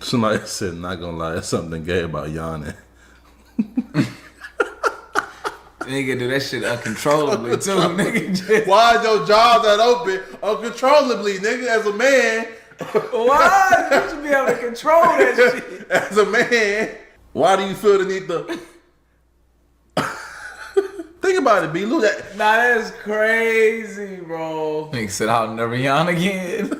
Somebody said, not gonna lie, there's something gay about yawning. Nigga do that shit uncontrollably too, nigga. Why is your jaws that open uncontrollably, nigga? As a man. Why? You should be able to control that shit. As a man, why do you feel the need to... Think about it, B. Look at... Nah, that's crazy, bro. Nigga said I'll never yawn again.